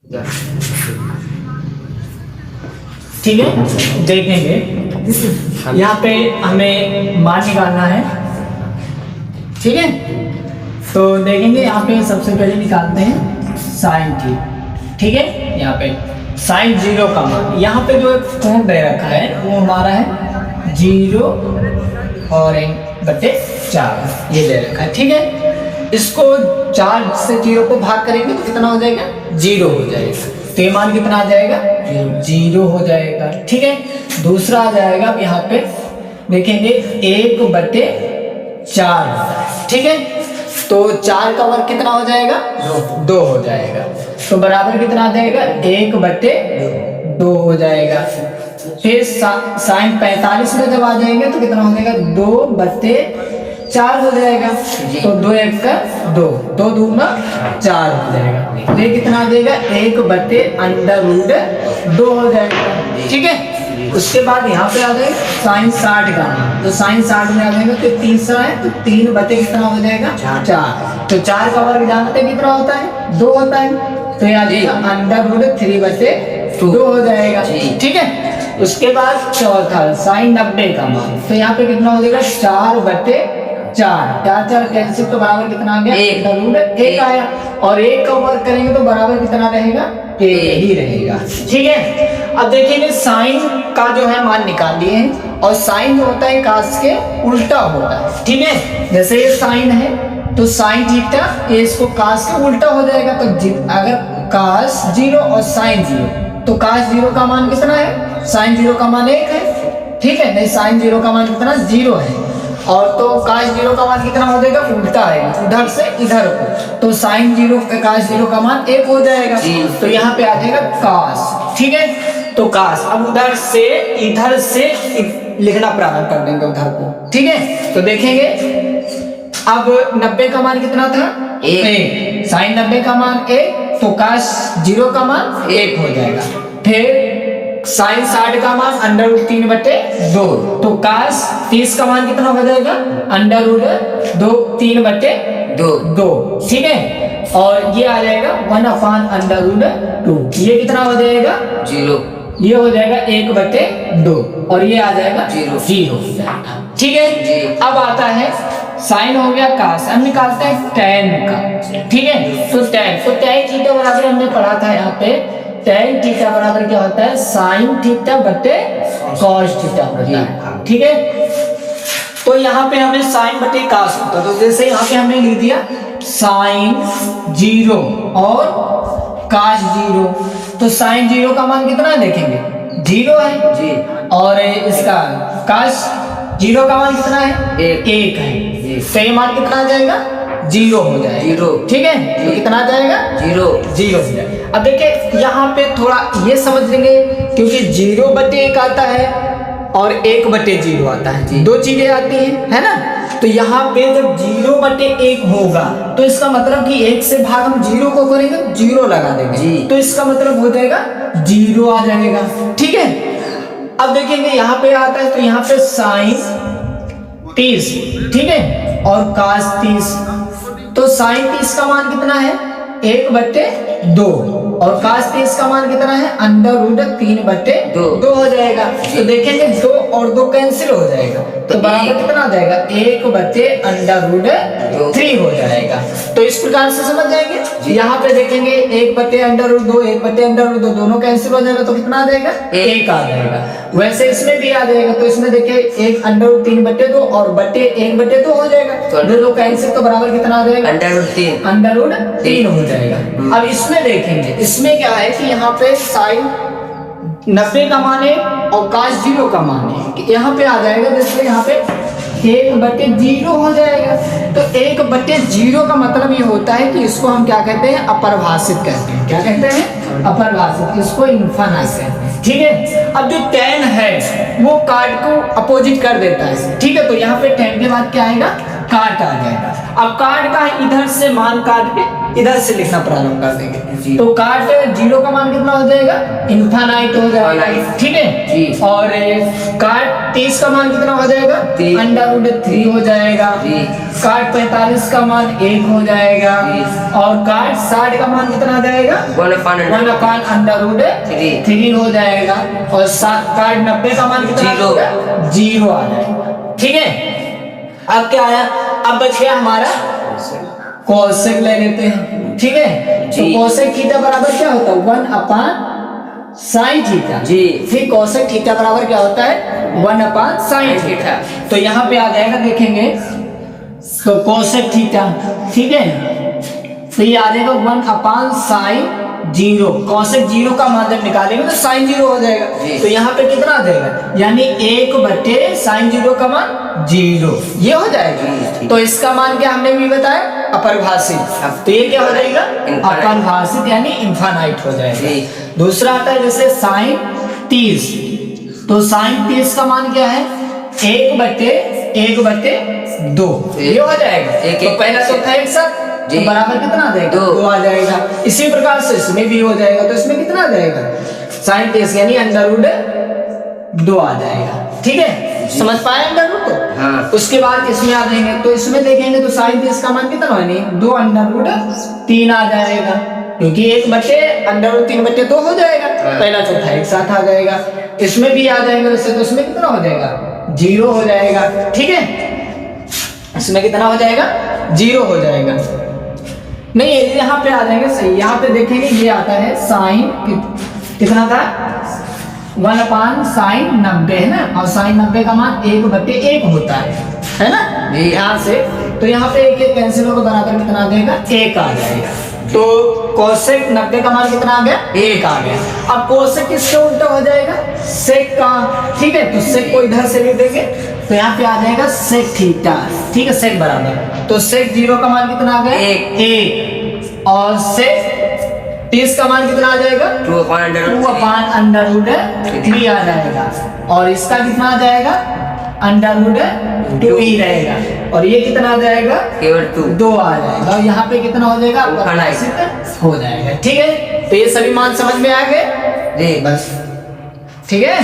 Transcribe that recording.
ठीक है, देखेंगे यहाँ पे हमें मान निकालना है। ठीक है, तो देखेंगे यहाँ पे सबसे पहले निकालते हैं साइन थी। ठीक है, यहाँ पे साइन 0 का मान, यहाँ पे जो कोण दे रखा है वो हमारा है 0 और 1/4 ये दे रखा है। ठीक है, इसको 4 से 0 को भाग करेंगे तो कितना हो जाएगा? 0 हो जाएगा। तो ये मान कितना आ जाएगा? 0 हो जाएगा। ठीक है, दूसरा आ जाएगा अब यहाँ पे देखेंगे 1/4। ठीक है, तो 4 का वर्ग कितना हो जाएगा? 2 हो जाएगा। तो बराबर कितना आ जाएगा? 1/2 हो जाएगा। फिर साइन 45 में जब आ जाएंगे तो कितना हो जाएगा? 2/4 हो जाएगा। तो 2 1 का 2, 2 दूना 4 हो जाएगा। ये कितना आ जाएगा? 1/√2 हो जाएगा। ठीक है, उसके बाद यहाँ पे आ जाएगा साइन 60 का मान। तो साइन 60 में आ जाएगा तो तीसरा है तो 3 कितना हो जाएगा? 4। तो 4 का वर्ग जानते हैं कितना होता है? 2 होता है। तो यहाँ जाएगा √3/2 हो जाएगा। ठीक है, उसके बाद चौथा साइन 90 का मान। तो यहाँ पे कितना हो जाएगा? 4/4। 4 कैंसिल तो बराबर कितना आ गया? 1 आया। और 1 का वर्ग करेंगे तो बराबर कितना रहेगा? 1 ही रहेगा। ठीक है, अब देखेंगे साइन का जो है मान निकाल लिए हैं और साइन जो होता है कास के उल्टा होता है। ठीक है, जैसे ये साइन है तो साइन थीटा ये इसको कास के उल्टा हो जाएगा। तो अगर कास 0 और साइन 0 तो कास 0 का मान कितना है? साइन 0 का मान 1 है। ठीक है, नहीं साइन 0 का मान कितना? 0 है। और तो काश 0 का मान कितना हो जाएगा? उल्टा है, उधर से इधर को। तो साइन 0 का काश 0 का मान 1 हो जाएगा। तो यहाँ पे आ जाएगा काश। ठीक है, तो काश अब उधर से इधर से लिखना प्रारंभ कर देंगे उधर को। ठीक है, तो देखेंगे अब 90 का मान कितना था? 1। साइन 90 का मान 1 तो काश 0 का मान 1 हो जाएगा। फिर साइन 60 का मान √3/2 तो काश 30 का मान कितना हो जाएगा? √3/2। ठीक है, और ये आ जाएगा 1/√2। ये कितना हो जाएगा? 0। ये हो जाएगा 1/2 और ये आ जाएगा 0 हो जाएगा। ठीक है, अब आता है साइन हो गया काश। अब निकालते हैं टैन का। ठीक है, तो टैन थीटा बराबर हमने पढ़ा था यहाँ पे टैन थीटा बराबर क्या होता है? साइन थीटा बटे कॉस थीटा होता है। ठीक है, तो यहाँ पे हमें साइन बटे कॉस होता है। तो जैसे यहाँ पे हमने लिख दिया साइन 0 और कॉस 0। तो साइन 0 का मान कितना है? देखेंगे 0 है जी। और इसका कॉस 0 का मान कितना है? 1 है। तो ये मान कितना आ जाएगा? 0 हो जाएगा। 0। ठीक है, तो कितना आ जाएगा? 0 हो जाएगा। अब देखिए यहाँ पे थोड़ा ये समझ लेंगे क्योंकि 0/1 आता है और 1/0 आता है। 2 चीजें आती हैं, है ना? तो यहाँ पे जब 0/1 होगा तो इसका मतलब कि 1 से भाग हम 0 को करेंगे 0 लगा देंगे तो इसका मतलब हो जाएगा 0 आ जाएगा। ठीक है, अब देखेंगे यहाँ पे आता है तो यहाँ पे साइन 30। ठीक है, और cos 30। तो साइन 30 का मान कितना है? 1/2 और cos 30 का मान कितना है? √3/2 हो जाएगा। तो देखेंगे 2 और 2 कैंसिल हो जाएगा तो बराबर कितना आ जाएगा? 1/√3 हो जाएगा। तो इस प्रकार से समझ जाएंगे। यहाँ पे देखेंगे 1/√2 1/√2 दोनों कैंसिल हो जाएगा तो कितना आ जाएगा? 1 आ जाएगा। वैसे इसमें भी आ जाएगा। तो इसमें देखिए 1/√3/2 और बटे 1/2 हो जाएगा। तो 2 कैंसिल तो बराबर कितना आ जाएगा? √3 हो जाएगा। अब इसमें देखेंगे इसमें क्या है कि यहाँ पे साइन 90 का मान है और cos 0 का मान है। यहाँ पे आ जाएगा जैसे यहाँ पे 1/0 हो जाएगा। तो 1/0 का मतलब ये होता है कि इसको हम क्या कहते हैं? अपरिभाषित कहते हैं। क्या कहते हैं? अपरिभाषित। इसको इनफाइनाइट कहते हैं। ठीक है, अब जो tan है वो कार्ड को अपोजिट कर देता है। ठीक है, तो यहाँ पे tan के बाद क्या आएगा? काट आ जाएगा। अब काट का इधर से मान काट के इधर से लिखना प्रारंभ कर देंगे, तो काट 0 का मान कितना हो जाएगा, इनफाइनाइट हो जाएगा, ठीक है। और काट 30 का मान कितना हो जाएगा, √3 हो जाएगा। काट 45 का मान 1 हो जाएगा। और काट 60 का मान कितना आ जाएगा, 1/√3 हो जाएगा। और काट 90 का मान कितना 0 आ जाएगा, ठीक है। अब क्या आया, अब बच गया हमारा कोसेक ले लेते हैं, ठीक है। तो कोसेक थीटा बराबर क्या होता है, 1/sin थीटा जी। फिर कोसेक थीटा बराबर क्या होता है, 1/sin थीटा। तो यहाँ पे आ जाएगा, देखेंगे तो कोसेक थीटा, ठीक है। तो ये आ जाएगा 1/sin 0। कोसेक 0 का मान जब निकालेंगे तो sin 0 हो जाएगा। तो यहाँ पे कितना आ जाएगा, यानी 1/sin 0 का मान 0, ये हो जाएगा। तो इसका मान क्या हमने भी बताया, अपरिभाषित। तो ये क्या हो जाएगा, अपरिभाषित यानी इनफाइनाइट हो जाएगा। दूसरा आता है जैसे sin 30। तो sin 30 का मान क्या है, 1/2, ये हो जाएगा। तो पहला तो था एक साथ, तो बराबर कितना आ जाएगा, 2 आ जाएगा। इसी प्रकार से इसमें भी हो जाएगा। तो इसमें कितना आ जाएगा, sin 30 यानी √2 आ जाएगा, ठीक है। समझ पाए √2 को? हाँ। उसके बाद इसमें आ जाएंगे, तो इसमें देखेंगे तो sin 30 का मान कितना है, 2√3 आ जाएगा, क्योंकि 1/√3/2 हो जाएगा। पहला चौथा एक साथ आ जाएगा। इसमें भी आ जाएगा वैसे, तो इसमें कितना हो जाएगा, 0 हो जाएगा, ठीक है। इसमें कितना हो जाएगा, 0 हो जाएगा। नहीं, यहाँ पे आ जाएंगे सही। यहाँ पे देखेंगे ये आता है sin कितना था, 1/sin 90 है ना। और sin 90 का मान 1/1 होता है ना। यहाँ से तो यहाँ पे एक कैंसिल होगा, बराबर कितना आ जाएगा, 1 आ जाएगा। तो कोसेक 90 का मान कितना आ गया, 1 आ गया। अब कोसेक किससे उल्टा हो जाएगा, सेक का, ठीक है। तो सेक को इधर से लिख देंगे, तो यहाँ पे आ जाएगा सेक थीटा, ठीक है, सेक बराबर। तो सेक 0 का मान कितना आ गया, 1। और सेक 30 का मान कितना आ जाएगा, 2/√3 आ जाएगा। और इसका कितना आ जाएगा, √2 ही रहेगा। और ये कितना आ जाएगा, केवल 2 आ जाएगा। और यहाँ पे कितना हो जाएगा, हो जाएगा, ठीक है। तो ये सभी मान समझ में आ गए जी, बस ठीक है।